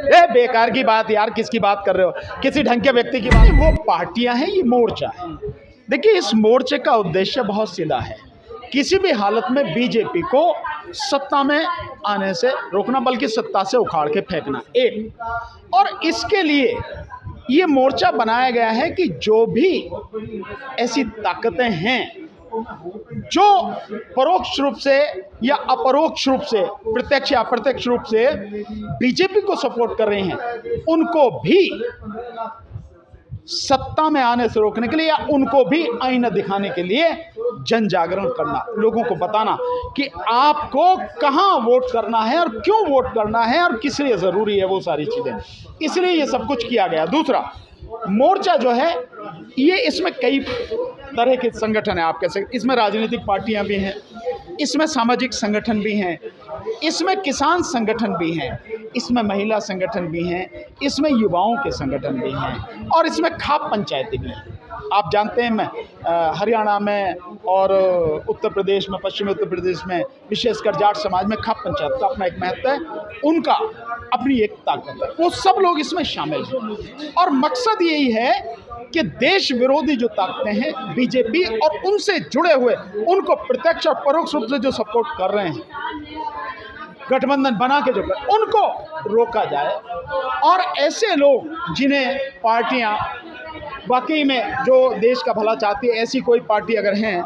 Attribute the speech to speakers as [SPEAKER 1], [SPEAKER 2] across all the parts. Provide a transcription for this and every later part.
[SPEAKER 1] ये बेकार की बात यार, किसकी बात कर रहे हो? किसी ढंग के व्यक्ति की बात? वो पार्टियां हैं, ये मोर्चा है। देखिए, इस मोर्चे का उद्देश्य बहुत सीधा है, किसी भी हालत में बीजेपी को सत्ता में आने से रोकना, बल्कि सत्ता से उखाड़ के फेंकना। एक और इसके लिए ये मोर्चा बनाया गया है कि जो भी ऐसी ताकतें हैं जो परोक्ष रूप से या अपरोक्ष रूप से, प्रत्यक्ष या अप्रत्यक्ष रूप से बीजेपी को सपोर्ट कर रहे हैं, उनको भी सत्ता में आने से रोकने के लिए या उनको भी आईना दिखाने के लिए जन जागरण करना, लोगों को बताना कि आपको कहां वोट करना है और क्यों वोट करना है और किस लिए जरूरी है वो सारी चीजें। इसलिए ये सब कुछ किया गया। दूसरा, मोर्चा जो है ये, इसमें कई तरह के संगठन है, आप कह सकते, इसमें राजनीतिक पार्टियां भी हैं, इसमें सामाजिक संगठन भी हैं, इसमें किसान संगठन भी हैं, इसमें महिला संगठन भी हैं, इसमें युवाओं के संगठन भी हैं और इसमें खाप पंचायतें भी हैं। आप जानते हैं, मैं हरियाणा में और उत्तर प्रदेश में, पश्चिमी उत्तर प्रदेश में विशेषकर जाट समाज में खाप पंचायत का अपना एक महत्व है, उनका अपनी एक ताकत है, वो सब लोग इसमें शामिल हैं। और मकसद यही है कि देश विरोधी जो ताकतें हैं बीजेपी और उनसे जुड़े हुए, उनको प्रत्यक्ष और परोक्ष रूप से जो सपोर्ट कर रहे हैं, गठबंधन बना के जो कर, उनको रोका जाए। और ऐसे लोग जिन्हें पार्टियां वाकई में जो देश का भला चाहती है, ऐसी कोई पार्टी अगर हैं,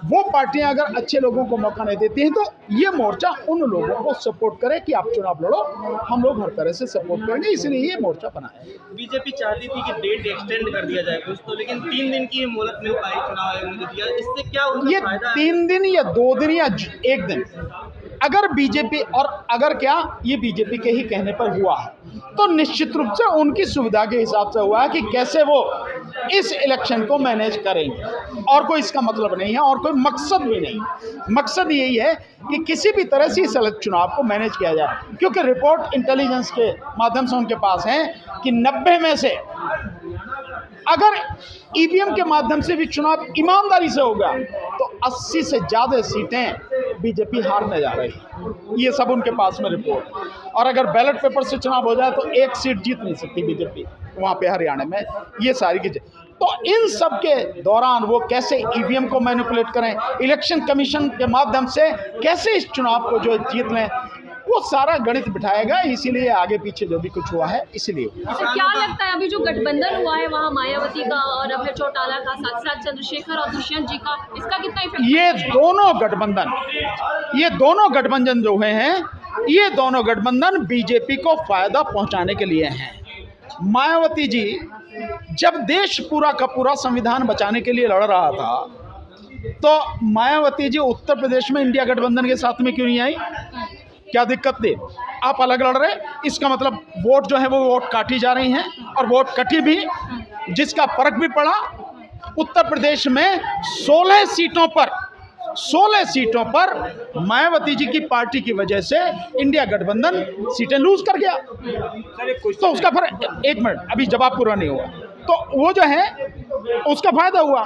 [SPEAKER 1] वो पार्टियां अगर अच्छे लोगों को मौका नहीं देती हैं, तो ये मोर्चा उन लोगों को सपोर्ट करे कि आप चुनाव लड़ो, हम लोग हर तरह से सपोर्ट करेंगे, इसलिए ये मोर्चा बनाया है।
[SPEAKER 2] बीजेपी चाहती थी कि डेट एक्सटेंड कर दिया जाए कुछ तो, लेकिन 3 दिन की मोहलत मिल पाई चुनाव आयोग ने दिया, इससे क्या
[SPEAKER 1] ये 3 दिन या 2 दिन या 1 दिन अगर बीजेपी, और अगर क्या ये बीजेपी के ही कहने पर हुआ है, तो निश्चित रूप से उनकी सुविधा के हिसाब से हुआ है कि कैसे वो इस इलेक्शन को मैनेज करेंगे, और कोई इसका मतलब नहीं है और कोई मकसद भी नहीं। मकसद यही है कि किसी भी तरह से इस चुनाव को मैनेज किया जाए, क्योंकि रिपोर्ट इंटेलिजेंस के माध्यम से उनके पास है कि 90 में से अगर ईवीएम के माध्यम से भी चुनाव ईमानदारी से होगा तो 80 से ज़्यादा सीटें बीजेपी हारने जा रही है, ये सब उनके पास में रिपोर्ट। और अगर बैलेट पेपर से चुनाव हो जाए तो 1 सीट जीत नहीं सकती बीजेपी वहाँ पे हरियाणा में, ये सारी की। तो इन सब के दौरान वो कैसे ईवीएम को मैनिपुलेट करें, इलेक्शन कमीशन के माध्यम से कैसे इस चुनाव को जो जीत लें, वो सारा गणित बिठाएगा। इसीलिए आगे पीछे जो भी कुछ हुआ है, इसलिए।
[SPEAKER 3] क्या लगता है अभी जो गठबंधन हुआ है वहाँ मायावती का और अभय चौटाला का, साथ साथ चंद्रशेखर और दुष्यंत जी का, इसका कितना इफेक्ट?
[SPEAKER 1] ये दोनों गठबंधन जो हुए हैं, ये दोनों गठबंधन बीजेपी को फायदा पहुंचाने के लिए हैं। मायावती जी जब देश पूरा का पूरा संविधान बचाने के लिए लड़ रहा था, तो मायावती जी उत्तर प्रदेश में इंडिया गठबंधन के साथ में क्यों नहीं आई? क्या दिक्कत थी? आप अलग लड़ रहे, इसका मतलब वोट जो है वो वोट काटी जा रही हैं, और वोट कटी भी, जिसका फर्क भी पड़ा। उत्तर प्रदेश में 16 सीटों पर मायावती जी की पार्टी की वजह से इंडिया गठबंधन सीटें लूज कर गया। तो उसका फर्क, 1 मिनट, अभी जवाब पूरा नहीं हुआ, तो वो जो है उसका फायदा हुआ।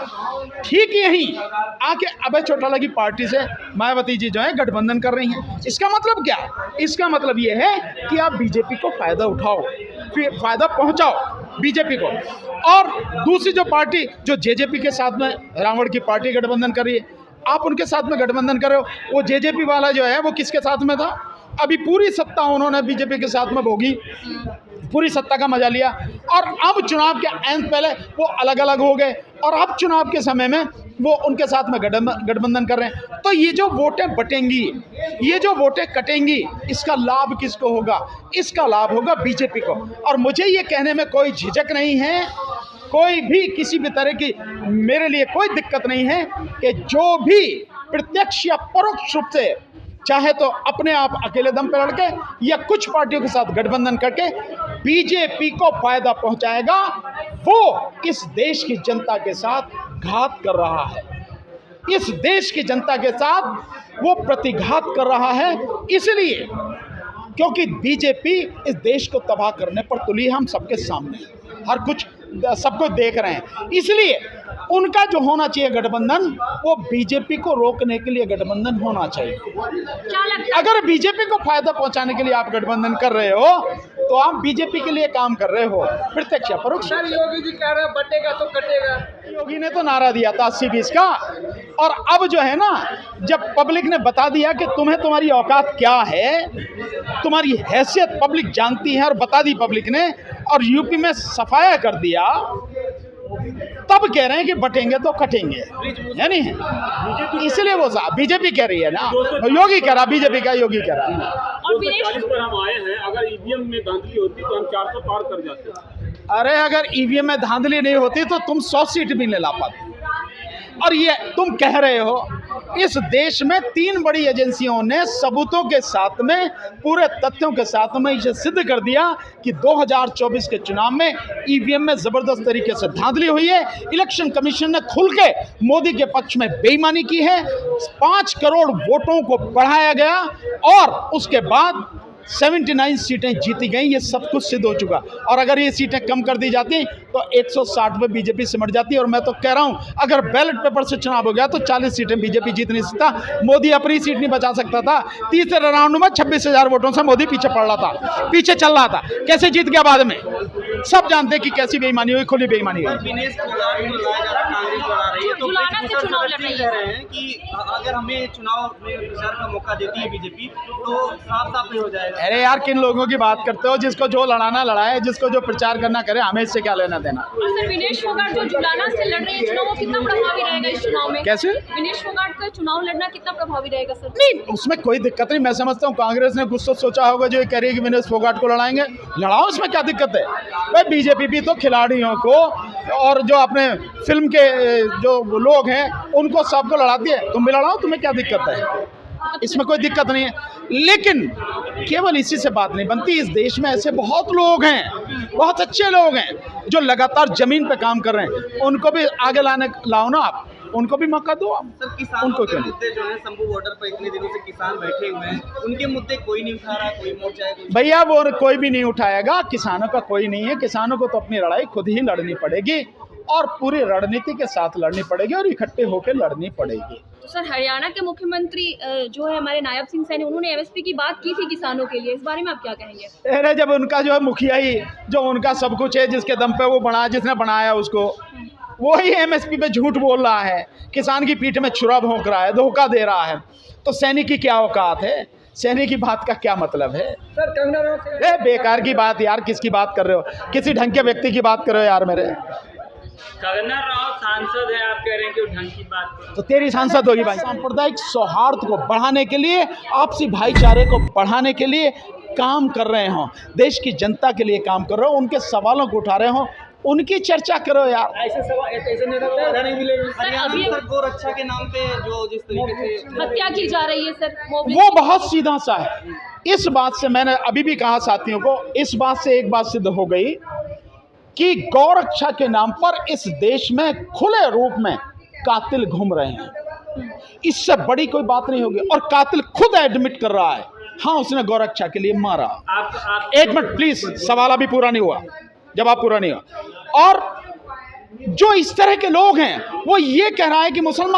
[SPEAKER 1] ठीक यही आके अभय चौटाला की पार्टी से मायावती जी जो है गठबंधन कर रही हैं। इसका मतलब क्या? इसका मतलब ये है कि आप बीजेपी को फायदा उठाओ, फिर फायदा पहुंचाओ बीजेपी को। और दूसरी जो पार्टी जो जेजेपी के साथ में रावण की पार्टी गठबंधन कर रही है, आप उनके साथ में गठबंधन कर रहे हो। वो जेजेपी वाला जो है वो किसके साथ में था? अभी पूरी सत्ता उन्होंने बीजेपी के साथ में भोगी, पूरी सत्ता का मजा लिया, और अब चुनाव के एंड पहले वो अलग अलग हो गए, और अब चुनाव के समय में वो उनके साथ में गठबंधन कर रहे हैं। तो ये जो वोटें बटेंगी, ये जो वोटें कटेंगी, इसका लाभ किसको होगा? इसका लाभ होगा बीजेपी को। और मुझे ये कहने में कोई झिझक नहीं है, कोई भी किसी भी तरह की मेरे लिए कोई दिक्कत नहीं है कि जो भी प्रत्यक्ष या परोक्ष रूप से, चाहे तो अपने आप अकेले दम पर लड़के या कुछ पार्टियों के साथ गठबंधन करके बीजेपी को फायदा पहुंचाएगा, वो इस देश की जनता के साथ घात कर रहा है। इस देश की जनता के साथ वो प्रतिघात कर रहा है, इसलिए क्योंकि बीजेपी इस देश को तबाह करने पर तुली है, हम सबके सामने, हर कुछ सबको देख रहे हैं। इसलिए उनका जो होना चाहिए गठबंधन, वो बीजेपी को रोकने के लिए गठबंधन होना चाहिए।
[SPEAKER 3] क्या लगता है?
[SPEAKER 1] अगर बीजेपी को फायदा पहुंचाने के लिए आप गठबंधन कर रहे हो तो आप बीजेपी के लिए काम कर रहे हो, प्रत्यक्ष या परोक्ष।
[SPEAKER 4] सर योगी जी कह रहे हैं बटेगा तो कटेगा।
[SPEAKER 1] योगी ने तो नारा दिया था 80-20 का, और अब जो है ना, जब पब्लिक ने बता दिया कि तुम्हें तुम्हारी औकात क्या है, तुम्हारी हैसियत पब्लिक जानती है और बता दी पब्लिक ने, और यूपी में सफाया कर दिया, तब कह रहे हैं कि बटेंगे तो कटेंगे, है नहीं? इसलिए वो बीजेपी कह रही है ना, योगी कह रहा, बीजेपी का योगी कह रहा।
[SPEAKER 3] और विनेश
[SPEAKER 5] 240 पर हम आए हैं, अगर ईवीएम में धांधली होती तो हम 400 पार कर जाते।
[SPEAKER 1] अरे अगर ईवीएम में धांधली नहीं होती तो तुम 100 सीट भी नहीं ला पाते। और ये तुम कह रहे हो, इस देश में 3 बड़ी एजेंसियों ने सबूतों के साथ में, पूरे तथ्यों के साथ में इसे सिद्ध कर दिया कि 2024 के चुनाव में ईवीएम में जबरदस्त तरीके से धांधली हुई है। इलेक्शन कमीशन ने खुल के मोदी के पक्ष में बेईमानी की है, 5 करोड़ वोटों को बढ़ाया गया और उसके बाद 79 सीटें जीती गई। ये सब कुछ सिद्ध हो चुका। और अगर ये सीटें कम कर दी जाती तो 160 पे बीजेपी सिमट जाती। और मैं तो कह रहा हूं, अगर बैलेट पेपर से चुनाव हो गया तो 40 सीटें बीजेपी जीत नहीं सकता। मोदी अपनी सीट नहीं बचा सकता था। तीसरे राउंड में 26,000 वोटों से मोदी पीछे पड़ रहा था, पीछे चल रहा था। कैसे जीत गया बाद में? सब जानते कि कैसी बेईमानी हुई, खुली बेईमानी हुई।
[SPEAKER 2] विनेश फोगाट को लगाया जा रहा है, कांग्रेस लड़ा रही है, तो
[SPEAKER 3] जुलाना से चुनाव लड़ रही है।
[SPEAKER 2] कह रहे हैं कि अगर हमें चुनाव में प्रचार का मौका देती है बीजेपी तो साफ हो जाएगा।
[SPEAKER 1] अरे यार, किन लोगों की बात करते हो? जिसको जो लड़ाना लड़ाए, जिसको जो प्रचार करना करे, हमें इससे क्या लेना देना।
[SPEAKER 3] और सर विनेश फोगाट जो जुलाना से लड़ रही है चुनाव, वो कितना प्रभावी रहेगा इस चुनाव में?
[SPEAKER 1] कैसे?
[SPEAKER 3] विनेश फोगाट का चुनाव लड़ना कितना प्रभावी रहेगा सर?
[SPEAKER 1] नहीं, उसमें कोई दिक्कत नहीं। मैं समझता हूँ कांग्रेस ने कुछ तो सोचा होगा जो ये कह रही है कि विनेश फोगाट को लड़ाएंगे। लड़ाओ, इसमें क्या दिक्कत है भाई? बीजेपी भी तो खिलाड़ियों को और जो अपने फिल्म के जो लोग हैं उनको सबको लड़ाती है। तुम भी लड़ाओ, तुम्हें क्या दिक्कत है? इसमें कोई दिक्कत नहीं है। लेकिन केवल इसी से बात नहीं बनती। इस देश में ऐसे बहुत लोग हैं, बहुत अच्छे लोग हैं जो लगातार जमीन पे काम कर रहे हैं। उनको भी आगे लाओ ना, आप उनको भी मौका दो आप।
[SPEAKER 2] सर किसानों के मुद्दे जो है, शंभू बॉर्डर पर इतने दिनों से किसान बैठे हुए हैं, उनके मुद्दे कोई नहीं उठा रहा, कोई मोर्चा है?
[SPEAKER 1] भैया वो कोई भी नहीं उठाएगा, किसानों का कोई नहीं है। किसानों को तो अपनी लड़ाई खुद ही लड़नी पड़ेगी और पूरी रणनीति के साथ लड़नी पड़ेगी और इकट्ठे होकर लड़नी पड़ेगी।
[SPEAKER 3] तो सर हरियाणा के मुख्यमंत्री जो है हमारे नायब सिंह सैनी, उन्होंने एमएसपी की बात की थी किसानों के लिए, इस बारे में आप क्या कहेंगे?
[SPEAKER 1] अरे जब उनका जो है मुखिया ही जो उनका सब कुछ है, जिसके दम पे वो बना, जिसने बनाया उसको, वो ही एमएसपी पे झूठ बोल रहा है, किसान की पीठ में छुरा भोंक रहा है, धोखा दे रहा है, तो सैनिक की क्या औकात है? सैनिक की बात का क्या मतलब है?
[SPEAKER 4] सर कंगना रनौत
[SPEAKER 1] बेकार की बात यार। किसकी बात कर रहे हो? किसी ढंग के व्यक्ति की बात कर रहे हो यार मेरे।
[SPEAKER 5] कंगना रनौत सांसद है, आप कह रहे हैं कि वो ढंग की बात करो।
[SPEAKER 1] तो तेरी सांसद होगी भाई। सांप्रदायिक सौहार्द को बढ़ाने के लिए, आपसी भाईचारे को बढ़ाने के लिए काम कर रहे हो, देश की जनता के लिए काम कर रहे हो, उनके सवालों को उठा रहे हो, उनकी चर्चा करो यार।
[SPEAKER 4] ऐसे सवाल ऐसे नेता को आधा नहीं मिलेगा।
[SPEAKER 2] हरियाणा में सर गोरक्षा के नाम पे जो जिस तरीके से
[SPEAKER 3] हत्या की जा रही है सर,
[SPEAKER 1] वो बहुत सीधा सा है। इस बात से मैंने अभी भी कहा साथियों को, इस बात से एक बात सिद्ध हो गई कि गौरक्षा के नाम पर इस देश में खुले रूप में कातिल घूम रहे हैं। इससे बड़ी कोई बात नहीं होगी। और कातिल खुद एडमिट कर रहा है, हाँ उसने गौरक्षा के लिए मारा। एक मिनट प्लीज, सवाल अभी पूरा नहीं हुआ, जवाब पूरा नहीं हुआ। और जो इस तरह के लोग हैं वो ये कह रहा है कि मुसलमान